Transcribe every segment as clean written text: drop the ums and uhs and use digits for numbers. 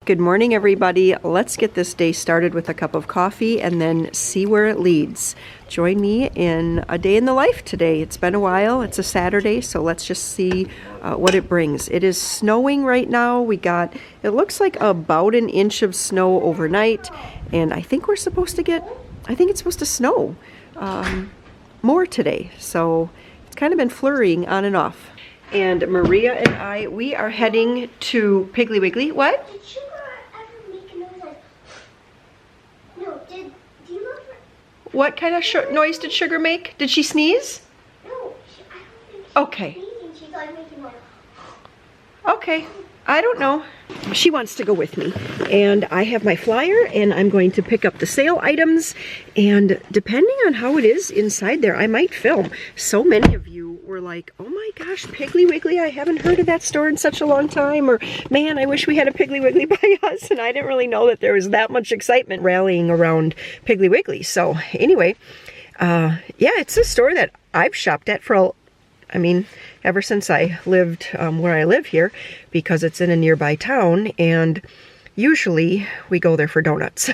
Good morning, everybody. Let's get this day started with a cup of coffee and then see where it leads. Join me in a day in the life today. It's been a while. It's a Saturday, so let's just see what it brings. It is snowing right now. It looks like about an inch of snow overnight, and I think it's supposed to snow more today. So it's kind of been flurrying on and off. And Maria and we are heading to Piggly Wiggly. What? Did Sugar ever make a noise like... No, do you know... What kind of noise did Sugar make? Did she sneeze? No, I don't think she Okay. was sneezing. She's like making like... Okay. I don't know. She wants to go with me. And I have my flyer, and I'm going to pick up the sale items. And depending on how it is inside there, I might film. So many of you were like, oh my gosh, Piggly Wiggly, I haven't heard of that store in such a long time. Or, man, I wish we had a Piggly Wiggly by us. And I didn't really know that there was that much excitement rallying around Piggly Wiggly. So, anyway, yeah, it's a store that I've shopped at for ever since I lived where I live here, because it's in a nearby town, and usually we go there for donuts.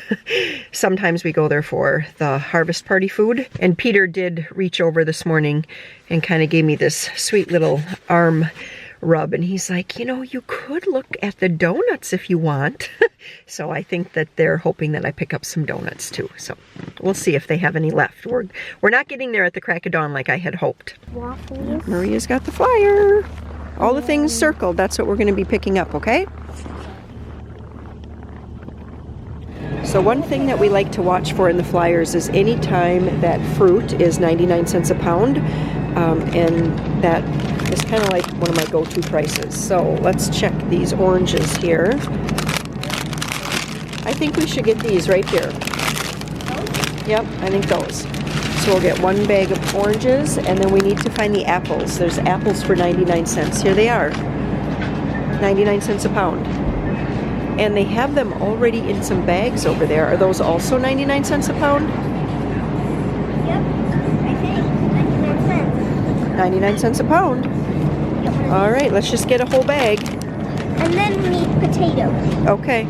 Sometimes we go there for the harvest party food, and Peter did reach over this morning and kind of gave me this sweet little arm rub, and he's like, you know, you could look at the donuts if you want. So I think that they're hoping that I pick up some donuts too. So we'll see if they have any left. We're not getting there at the crack of dawn like I had hoped. Waffles. Maria's got the flyer. All the things circled. That's what we're going to be picking up, okay? So one thing that we like to watch for in the flyers is any time that fruit is 99 cents a pound. And that is kind of like one of my go-to prices. So let's check these oranges here. I think we should get these right here. Yep, I think those. So we'll get one bag of oranges, and then we need to find the apples. There's apples for 99 cents. Here they are. 99 cents a pound. And they have them already in some bags over there. Are those also 99 cents a pound? Yep, I think 99 cents. 99 cents a pound. Yep. All right, let's just get a whole bag. And then we need potatoes. Okay.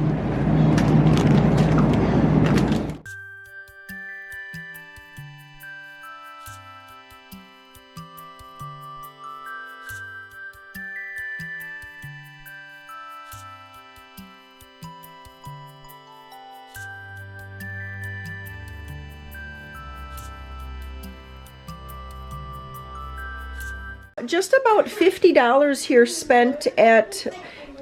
Just about $50 here spent at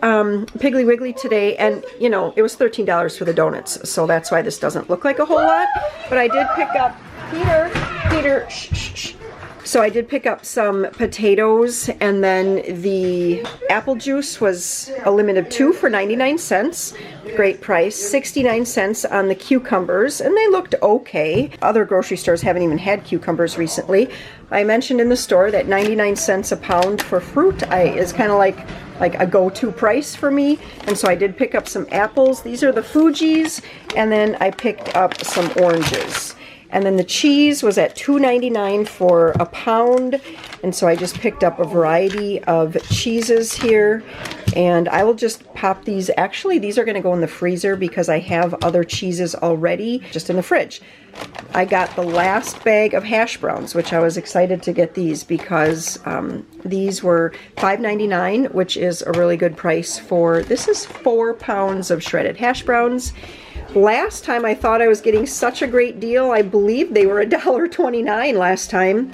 Piggly Wiggly today, and you know, it was $13 for the donuts, so that's why this doesn't look like a whole lot. But I did pick up Peter, shh. So I did pick up some potatoes, and then the apple juice was a limit of 2 for 99 cents. Great price. 69 cents on the cucumbers, and they looked okay. Other grocery stores haven't even had cucumbers recently. I mentioned in the store that 99 cents a pound for fruit is kind of like a go-to price for me, and so I did pick up some apples. These are the Fuji's, and then I picked up some oranges. And then the cheese was at $2.99 for a pound, and so I just picked up a variety of cheeses here, and I will just pop these. Actually, these are going to go in the freezer because I have other cheeses already just in the fridge. I got the last bag of hash browns, which I was excited to get these because these were $5.99, which is a really good price for, this is 4 pounds of shredded hash browns. Last time I thought I was getting such a great deal. I believe they were $1.29 last time,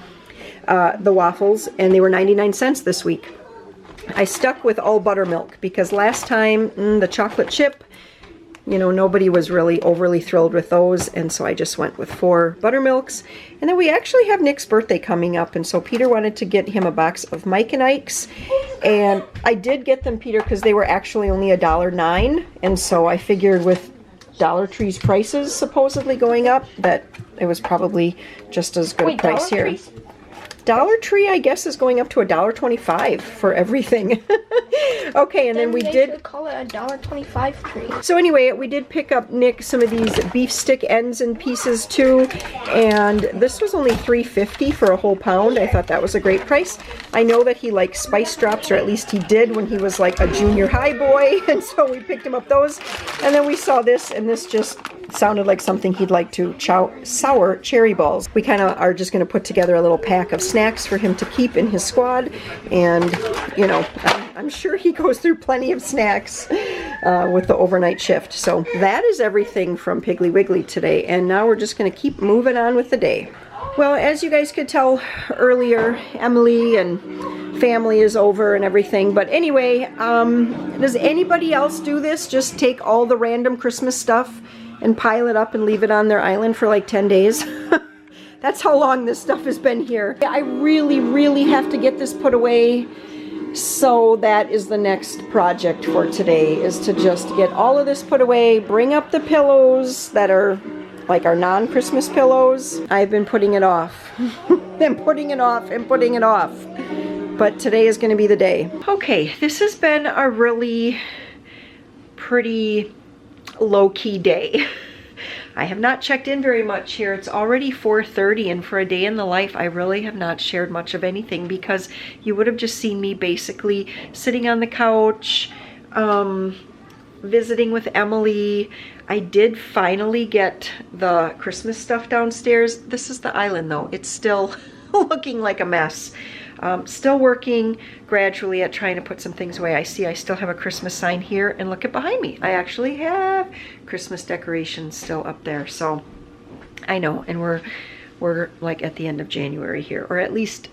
the waffles, and they were 99 cents this week. I stuck with all buttermilk because last time the chocolate chip, you know, nobody was really overly thrilled with those, and so I just went with 4 buttermilks. And then we actually have Nick's birthday coming up, and so Peter wanted to get him a box of Mike and Ike's, and I did get them, Peter, because they were actually only $1.09, and so I figured with Dollar Tree's prices supposedly going up that it was probably just as good a price here. Dollar Tree, I guess, is going up to $1.25 for everything. Okay, and then we did call it a $1.25 tree. So anyway, we did pick up Nick some of these beef stick ends and pieces too, and this was only $3.50 for a whole pound. I thought that was a great price. I know that he likes spice drops, or at least he did when he was like a junior high boy, and so we picked him up those. And then we saw this, and this just sounded like something he'd like to sour cherry balls. We kind of are just going to put together a little pack of snacks for him to keep in his squad, and you know, I'm sure he goes through plenty of snacks with the overnight shift. So that is everything from Piggly Wiggly today, and now we're just going to keep moving on with the day. Well, as you guys could tell earlier, Emily and family is over and everything, but anyway, does anybody else do this? Just take all the random Christmas stuff and pile it up and leave it on their island for like 10 days? That's how long this stuff has been here. I really have to get this put away. So that is the next project for today, is to just get all of this put away, bring up the pillows that are like our non-Christmas pillows. I've been putting it off and putting it off and putting it off. But today is going to be the day. Okay, this has been a really pretty low-key day. I have not checked in very much here. It's already 4:30, and for a day in the life, I really have not shared much of anything, because you would have just seen me basically sitting on the couch, visiting with Emily. I did finally get the Christmas stuff downstairs. This is the island though. It's still looking like a mess. Still working gradually at trying to put some things away. I see I still have a Christmas sign here, and look at behind me. I actually have Christmas decorations still up there. So I know, and we're like at the end of January here, or at least,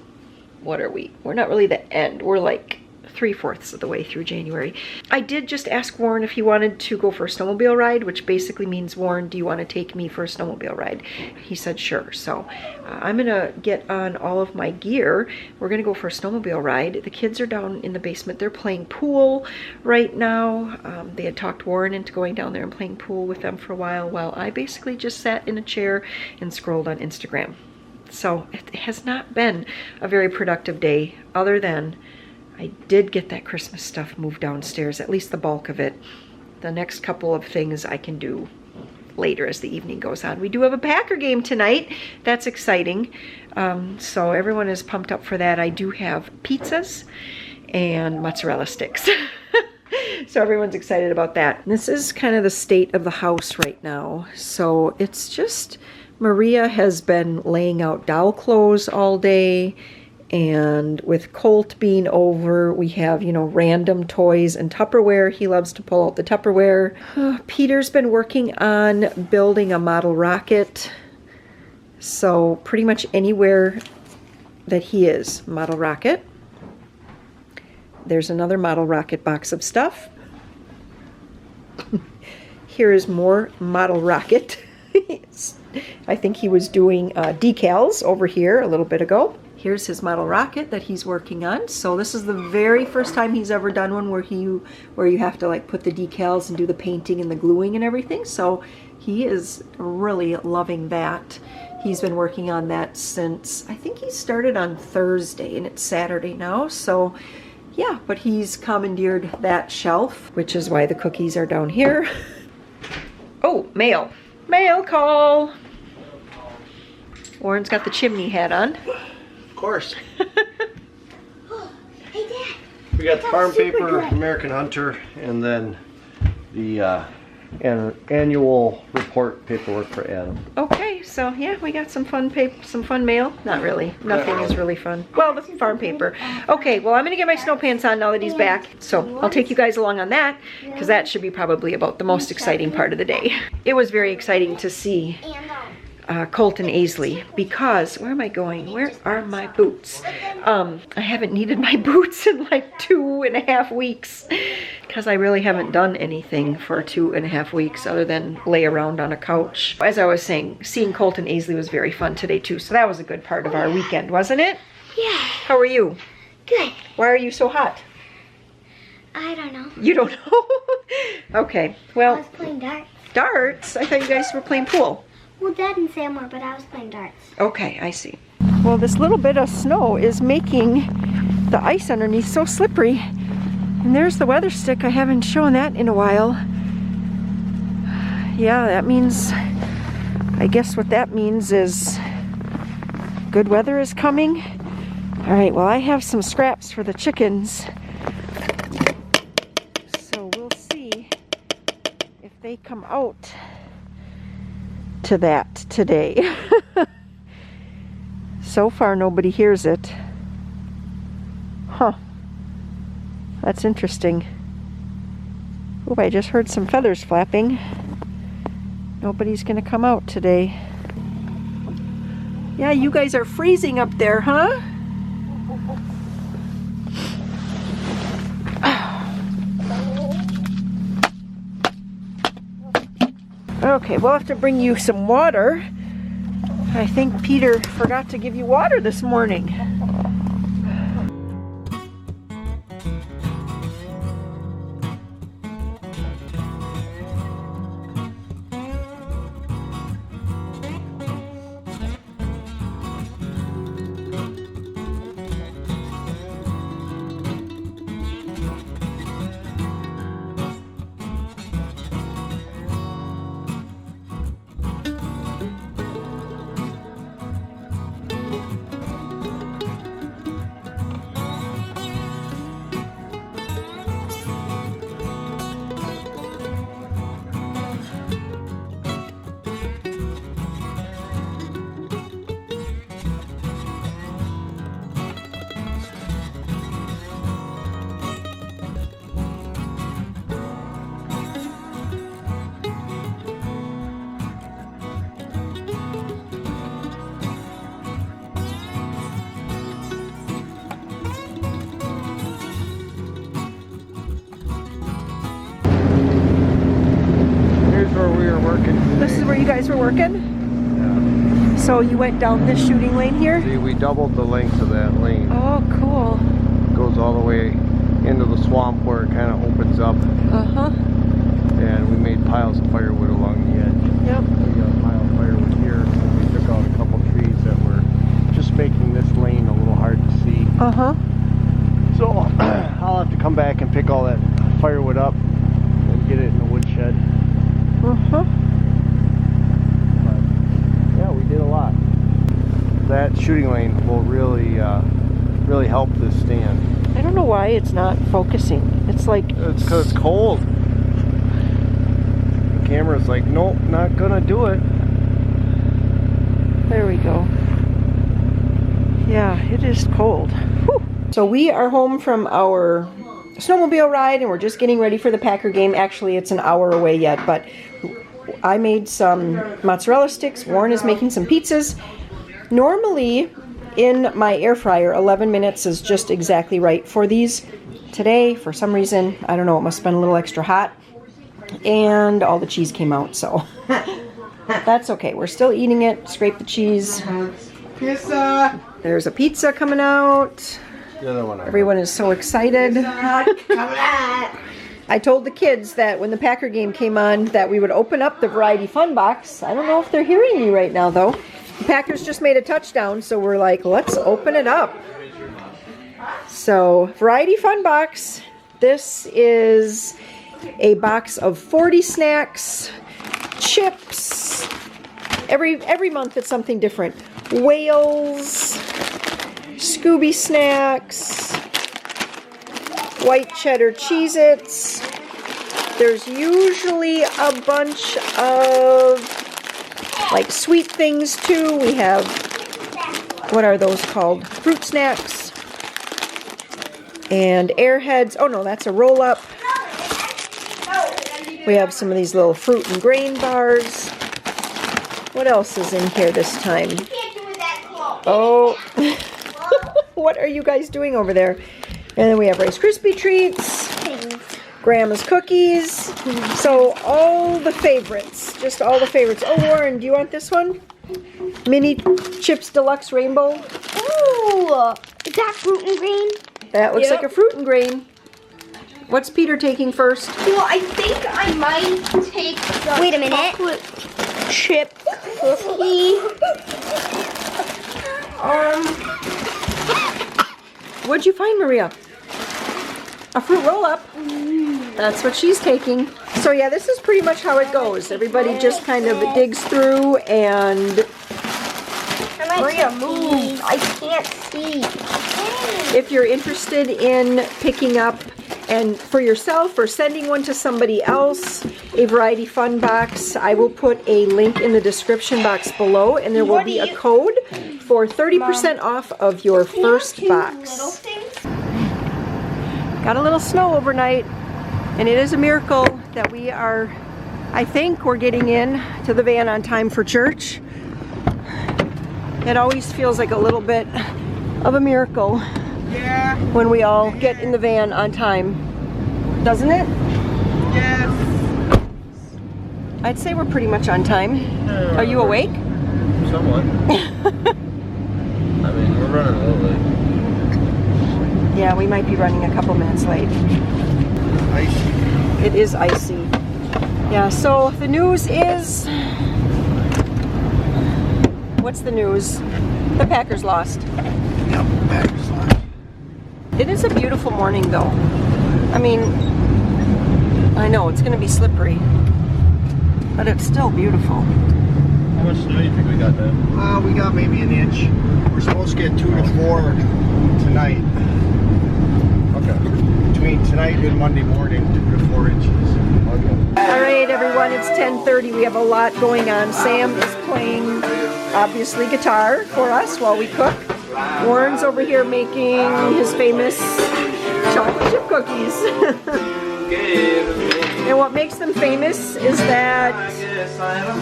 what are we? We're not really the end. We're like 3/4 of the way through January. I did just ask Warren if he wanted to go for a snowmobile ride, which basically means, Warren, do you want to take me for a snowmobile ride? He said sure. So I'm gonna get on all of my gear. We're gonna go for a snowmobile ride. The kids are down in the basement. They're playing pool right now. They had talked Warren into going down there and playing pool with them for a while I basically just sat in a chair and scrolled on Instagram. So it has not been a very productive day, other than I did get that Christmas stuff moved downstairs, at least the bulk of it. The next couple of things I can do later as the evening goes on. We do have a Packer game tonight. That's exciting. So everyone is pumped up for that. I do have pizzas and mozzarella sticks. So everyone's excited about that. This is kind of the state of the house right now. So it's just, Maria has been laying out doll clothes all day. And with Colt being over, we have, you know, random toys and Tupperware. He loves to pull out the Tupperware. Peter's been working on building a model rocket. So pretty much anywhere that he is, model rocket. There's another model rocket box of stuff. Here is more model rocket. I think he was doing decals over here a little bit ago. Here's his model rocket that he's working on. So this is the very first time he's ever done one where you have to like put the decals and do the painting and the gluing and everything. So he is really loving that. He's been working on that since, I think he started on Thursday, and it's Saturday now. So yeah, but he's commandeered that shelf, which is why the cookies are down here. Oh, mail. Mail call. Warren's got the chimney hat on. Of course. Hey, Dad. We got the farm super paper, good. American Hunter, and then the annual report paperwork for Adam. Okay, so yeah, we got some fun paper, some fun mail. Not really. Nothing is really fun. Well, the farm paper. Okay, well, I'm gonna get my snow pants on now that he's back. So I'll take you guys along on that, because that should be probably about the most exciting part of the day. It was very exciting to see Colt and Aisley, because, where am I going? Where are my boots? I haven't needed my boots in like 2.5 weeks, because I really haven't done anything for 2.5 weeks other than lay around on a couch. As I was saying, seeing Colt and Aisley was very fun today too, so that was a good part of our weekend, wasn't it? Yeah. How are you? Good. Why are you so hot? I don't know. You don't know? Okay, I well, was playing darts. darts? I thought you guys were playing pool. Well, Dad and Sam were, but I was playing darts. Okay, I see. Well, this little bit of snow is making the ice underneath so slippery. And there's the weather stick. I haven't shown that in a while. Yeah, that means, I guess what that means is good weather is coming. All right, well, I have some scraps for the chickens. So we'll see if they come out to that today. So far, nobody hears it. Huh. That's interesting. Oh, I just heard some feathers flapping. Nobody's gonna come out today. Yeah, you guys are freezing up there, huh? Okay, we'll have to bring you some water. I think Peter forgot to give you water this morning. This is where you guys were working? Yeah. So you went down this shooting lane here? See, we doubled the length of that lane. Oh, cool. Goes all the way into the swamp where it kind of opens up. Uh-huh. And we made piles of firewood along the edge. Yep. We got a pile of firewood here. We took out a couple trees that were just making this lane a little hard to see. Uh-huh. So I'll have to come back and pick all that firewood up and get it in the woodshed. Uh-huh. But yeah, we did a lot. That shooting lane will really help this stand. I don't know why it's not focusing. It's like... It's because it's cold. The camera's like, nope, not gonna do it. There we go. Yeah, it is cold. Whew. So we are home from our snowmobile ride and we're just getting ready for the Packer game. Actually, it's an hour away yet, but I made some mozzarella sticks. Warren is making some pizzas. Normally, in my air fryer, 11 minutes is just exactly right for these. Today, for some reason, I don't know, it must have been a little extra hot. And all the cheese came out, so that's okay. We're still eating it. Scrape the cheese. Pizza! There's a pizza coming out. The other one. Everyone is so excited. I told the kids that when the Packer game came on that we would open up the Variety Fun Box. I don't know if they're hearing me right now, though. The Packers just made a touchdown, so we're like, let's open it up. So, Variety Fun Box. This is a box of 40 snacks, chips. Every month it's something different. Whales, Scooby snacks, white cheddar Cheez-Its. There's usually a bunch of like sweet things too. We have, what are those called? Fruit snacks and Airheads. Oh no, that's a roll-up. We have some of these little fruit and grain bars. What else is in here this time? Oh, what are you guys doing over there? And then we have Rice Krispie treats, Grandma's cookies. So all the favorites, just all the favorites. Oh, Warren, do you want this one? Mini Chips Deluxe Rainbow. Ooh, is that fruit and grain? That looks like a fruit and grain. What's Peter taking first? Well, I think I might take the Wait a minute. chocolate chip cookie. What'd you find, Maria? A fruit roll-up. That's what she's taking. So yeah, this is pretty much how it goes. Everybody just kind of digs through and... Maria, move. I can't see. If you're interested in picking up and for yourself or sending one to somebody else, a Variety Fun box, I will put a link in the description box below, and there will be a code for 30% off of your first box. Got a little snow overnight, and it is a miracle that we are, I think we're getting in to the van on time for church. It always feels like a little bit of a miracle when we all get in the van on time, doesn't it? Yes. I'd say we're pretty much on time. Are you awake? Somewhat. I mean, we're running a little late. Yeah, we might be running a couple minutes late. Icy. It is icy. Yeah, so the news is... What's the news? The Packers lost. Yep, Packers lost. It is a beautiful morning though. I mean, I know it's going to be slippery, but it's still beautiful. How much snow do you think we got, Dad? We got maybe an inch. We're supposed to get 2 to 4 tonight. Okay. Between tonight and Monday morning, 2 to 4 inches. Okay. All right, everyone, it's 10:30. We have a lot going on. Sam is playing, obviously, guitar for us while we cook. Warren's over here making his famous chocolate chip cookies. And what makes them famous is that,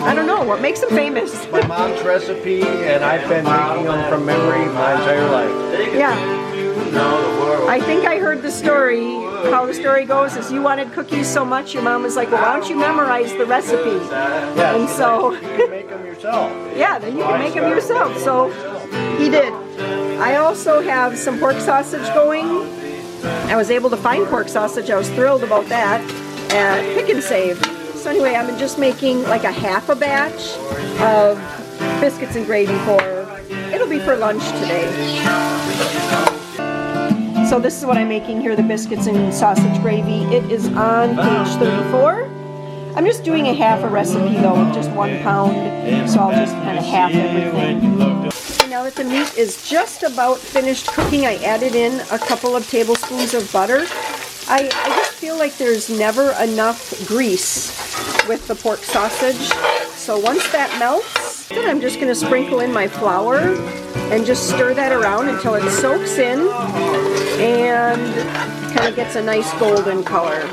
I don't know, what makes them famous? My mom's recipe, and I've been making them from memory my entire life. Yeah. I think I heard the story. How the story goes is you wanted cookies so much, your mom was like, well, why don't you memorize the recipe? Yeah, and so you can make them yourself. Yeah, then you can make them yourself. So he did. I also have some pork sausage going. I was able to find pork sausage. I was thrilled about that at Pick and Save. So anyway, I'm just making like a half a batch of biscuits and gravy it'll be for lunch today. So this is what I'm making here, the biscuits and sausage gravy. It is on page 34. I'm just doing a half a recipe though, with just 1 pound, so I'll just kind of half everything. Okay, now that the meat is just about finished cooking, I added in a couple of tablespoons of butter. I just feel like there's never enough grease with the pork sausage. So once that melts, then I'm just going to sprinkle in my flour and just stir that around until it soaks in and kind of gets a nice golden color.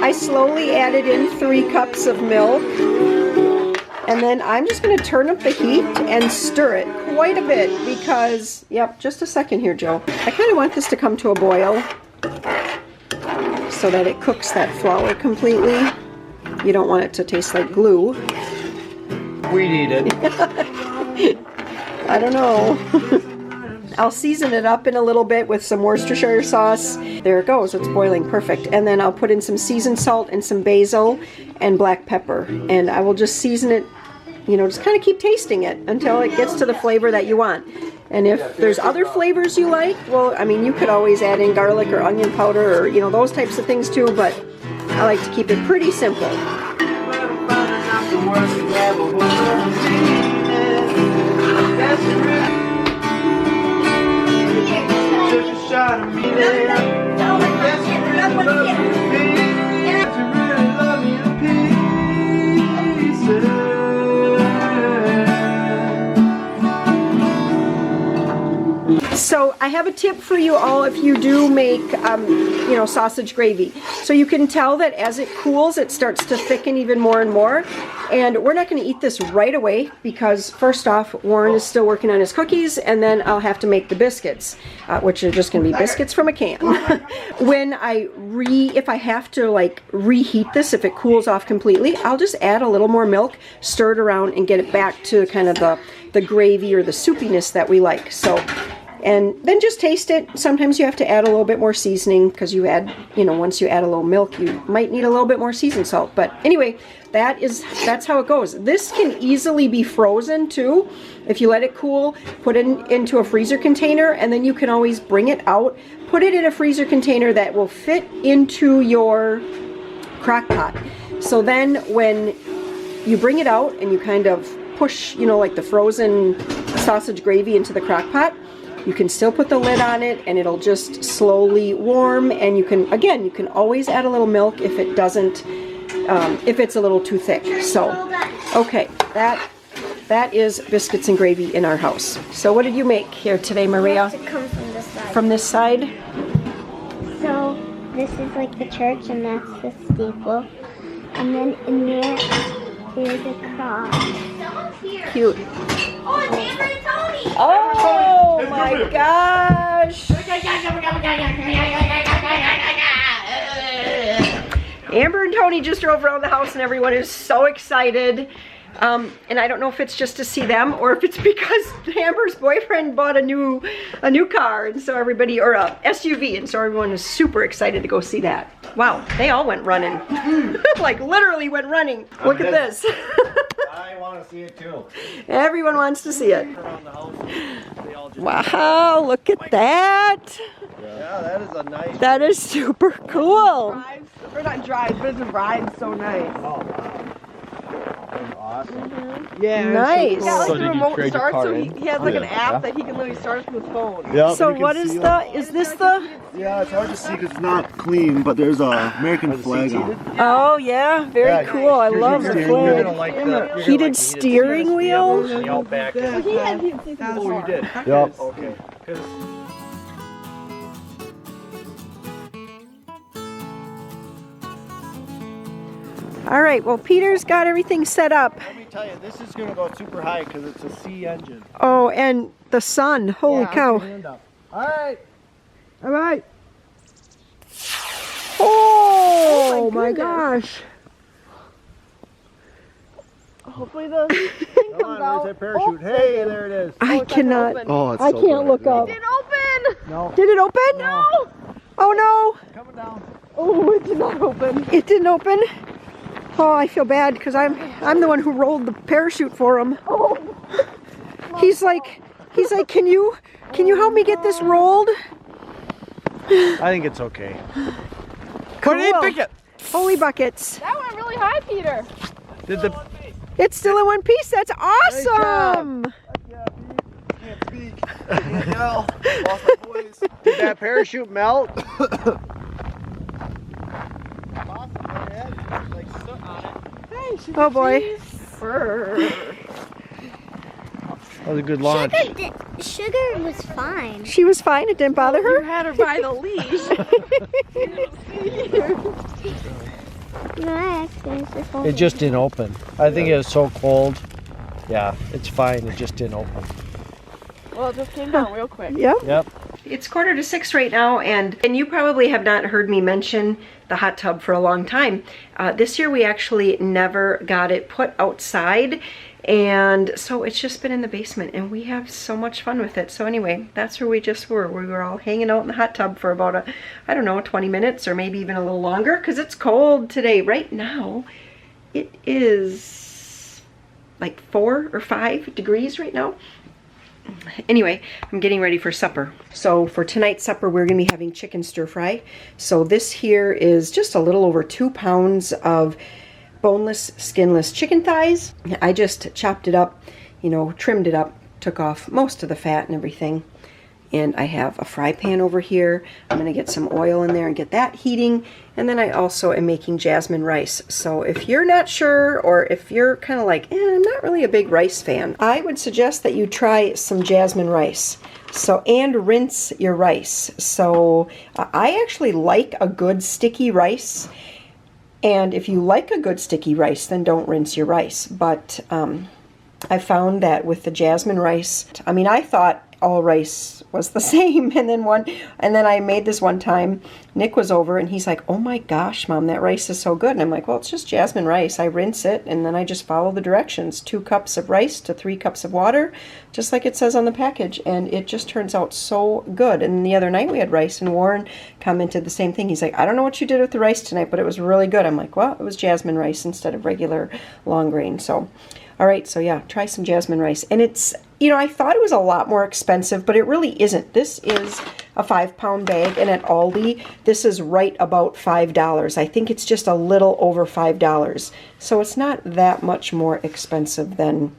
I slowly added in 3 cups of milk, and then I'm just going to turn up the heat and stir it quite a bit because, yep, just a second here, Joe. I kind of want this to come to a boil so that it cooks that flour completely. You don't want it to taste like glue. We'd eat it. I don't know. I'll season it up in a little bit with some Worcestershire sauce. There it goes, it's boiling perfect. And then I'll put in some seasoned salt and some basil and black pepper. And I will just season it, you know, just kind of keep tasting it until it gets to the flavor that you want. And if there's other flavors you like, well, I mean, you could always add in garlic or onion powder or, you know, those types of things too, but I like to keep it pretty simple. So I have a tip for you all if you do make, you know, sausage gravy. So you can tell that as it cools, it starts to thicken even more and more. And we're not going to eat this right away because first off, Warren is still working on his cookies, and then I'll have to make the biscuits, which are just going to be biscuits from a can. When if I have to like reheat this, if it cools off completely, I'll just add a little more milk, stir it around, and get it back to kind of the gravy or the soupiness that we like. So And then just taste it. Sometimes you have to add a little bit more seasoning because you add, you know, once you add a little milk, you might need a little bit more seasoned salt. But anyway, that's how it goes. This can easily be frozen too. If you let it cool, put it into a freezer container, and then you can always bring it out. Put it in a freezer container that will fit into your crock pot. So then when you bring it out and you kind of push, you know, like the frozen sausage gravy into the crock pot, you can still put the lid on it and it'll just slowly warm, and you can, again, you can always add a little milk if it doesn't, if it's a little too thick. So, okay, that is biscuits and gravy in our house. So what did you make here today, Maria? To come from this side. From this side? So this is like the church, and that's the steeple. And then in there is a cross. Cute. Oh, it's Amber and Tony! Oh my gosh! Amber and Tony just drove around the house and everyone is so excited. And I don't know if it's just to see them or if it's because Amber's boyfriend bought a new car, and so everybody, or a SUV, and so everyone is super excited to go see that. Wow, they all went running. Like literally went running. Look at this. I want to see it too. Everyone wants to see it. Wow, look at that. Yeah, that is a nice. That is super cool. Drives, or not drives, but it's a ride so nice. Oh, wow. That's awesome. Yeah. Nice. Yeah, like So the did you remote trade your start, car so in? he has like an Yeah. app that he can literally start with his phone. Yeah. So what is this the? Yeah, it's hard to see because it's not clean, but there's a American flag on it. Oh yeah, very cool. I love the You're gonna flag. like the Heated steering wheel. the Outback. Well, he had heated seats in the car. Yep. Okay. All right, well Peter's got everything set up. Let me tell you, this is gonna go super high because it's a C engine. Oh, and the sun. Holy Yeah. cow. Hand up. All right. All right. Oh, my goodness. gosh. Hopefully the thing Come comes on, out. where's that parachute? Hey, there it is. I it's not cannot. open. Oh, it's I so can't bright. look up. It didn't open. No. Did it open? No. Oh no, Coming down. Oh, it did not open. it didn't open. Oh, I feel bad because I'm the one who rolled the parachute for him. Oh. He's like, can you help me get this rolled? I think it's okay. Cool. Pick it. Holy buckets. That went really high, Peter. Did the It's still in one piece. That's awesome. Can't speak. Can't yell. Lost my voice. did that parachute melt? Oh boy. That was a good launch. Sugar was fine. She was fine. It didn't bother You her. had her by the leash. No, actually, it's just It just didn't open. I think it was so cold. Yeah, it's fine. It just didn't open. Well, it just came down real quick. Yep. Yep. It's 5:45 right now, and you probably have not heard me mention the hot tub for a long time. This year we actually never got it put outside, and so it's just been in the basement, and we have so much fun with it. So anyway, that's where we just were. We were all hanging out in the hot tub for about I don't know, 20 minutes or maybe even a little longer because it's cold today. Right now, it is like 4 or 5 degrees right now. Anyway, I'm getting ready for supper. So for tonight's supper, we're gonna be having chicken stir fry. So this here is just a little over 2 pounds of boneless, skinless chicken thighs. I just chopped it up, you know, trimmed it up, took off most of the fat and everything. And I have a fry pan over here. I'm gonna get some oil in there and get that heating. And then I also am making jasmine rice. So if you're not sure, or if you're kind of like, I'm not really a big rice fan, I would suggest that you try some jasmine rice. So, and rinse your rice. So I actually like a good sticky rice. And if you like a good sticky rice, then don't rinse your rice. But I found that with the jasmine rice, I mean, I thought all rice was the same, and then I made this one time, Nick was over and he's like, oh my gosh, Mom, that rice is so good. And I'm like, well, it's just jasmine rice. I rinse it and then I just follow the directions. 2 cups of rice to 3 cups of water, just like it says on the package. And it just turns out so good. And the other night we had rice and Warren commented the same thing. He's like, I don't know what you did with the rice tonight, but it was really good. I'm like, well, it was jasmine rice instead of regular long grain. So, all right, so yeah, try some jasmine rice. And it's, you know, I thought it was a lot more expensive, but it really isn't. This is a 5-pound bag, and at Aldi, this is right about $5. I think it's just a little over $5. So it's not that much more expensive than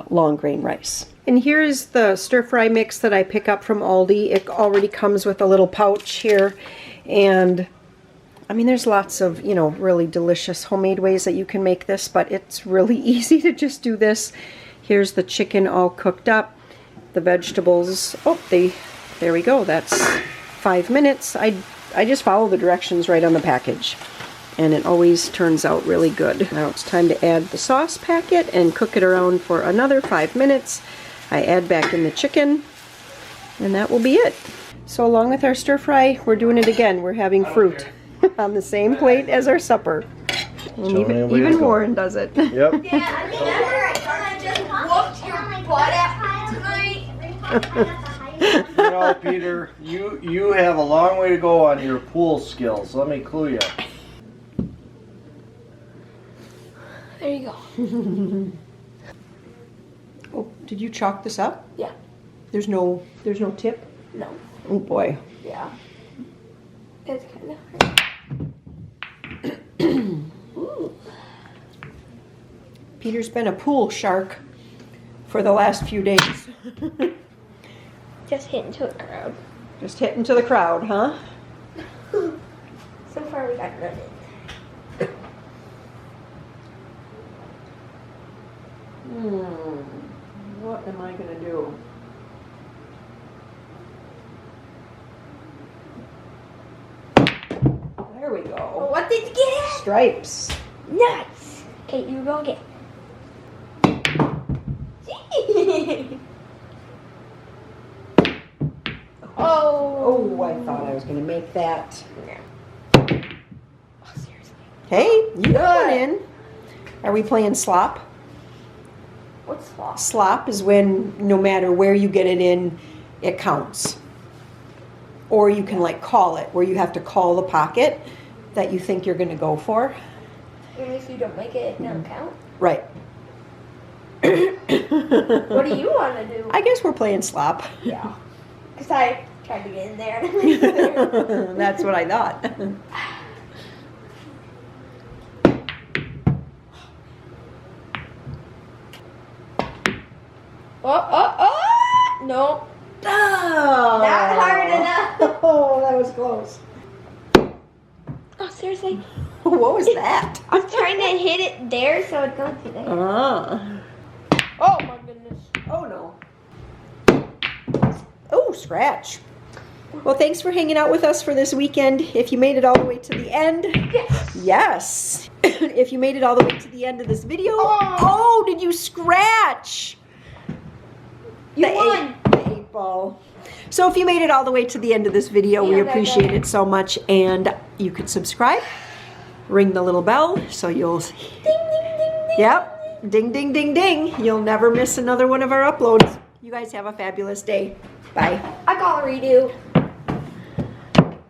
long grain rice. And here's the stir fry mix that I pick up from Aldi. It already comes with a little pouch here, and I mean, there's lots of, you know, really delicious homemade ways that you can make this, but it's really easy to just do this. Here's the chicken all cooked up. The vegetables, oh, there we go. That's 5 minutes. I just follow the directions right on the package, and it always turns out really good. Now it's time to add the sauce packet and cook it around for another 5 minutes. I add back in the chicken, and that will be it. So along with our stir fry, we're doing it again. We're having fruit on the same plate as our supper. And even Warren does it. Yep. Yeah, I mean, I just whooped your butt at tonight. You know, Peter, you have a long way to go on your pool skills. Let me clue you. There you go. Oh, did you chalk this up? Yeah. There's no tip? No. Oh boy. Yeah. It's kind of hard. Ooh. Peter's been a pool shark for the last few days. Just hit into a crowd. Just hitting to the crowd, huh? So far we got none. What am I gonna do? There we go. What did you get? Stripes. Nuts. Okay, you go get. Oh, I thought I was gonna make that. Oh, seriously. Hey, you got one in. Are we playing slop? What's flop? Slop is when no matter where you get it in, it counts. Or you can like call it, where you have to call the pocket that you think you're going to go for. Even if you don't make it, it don't count. Right. What do you want to do? I guess we're playing slop. Yeah. Because I tried to get in there and I made it there. That's what I thought. Oh! No. Oh, Not hard enough. Oh, that was close. Oh, seriously? What was that? I'm trying to hit it there so it goes to there. Ah. Oh my goodness. Oh no. Oh, scratch. Well, thanks for hanging out with us for this weekend. If you made it all the way to the end. Yes. If you made it all the way to the end of this video. Oh, did you scratch? You won. The 8 ball. So if you made it all the way to the end of this video, we appreciate it so much. And you could subscribe, ring the little bell, so you'll... Ding, ding, ding, ding. Yep. Ding, ding, ding, ding. You'll never miss another one of our uploads. You guys have a fabulous day. Bye. I call a redo.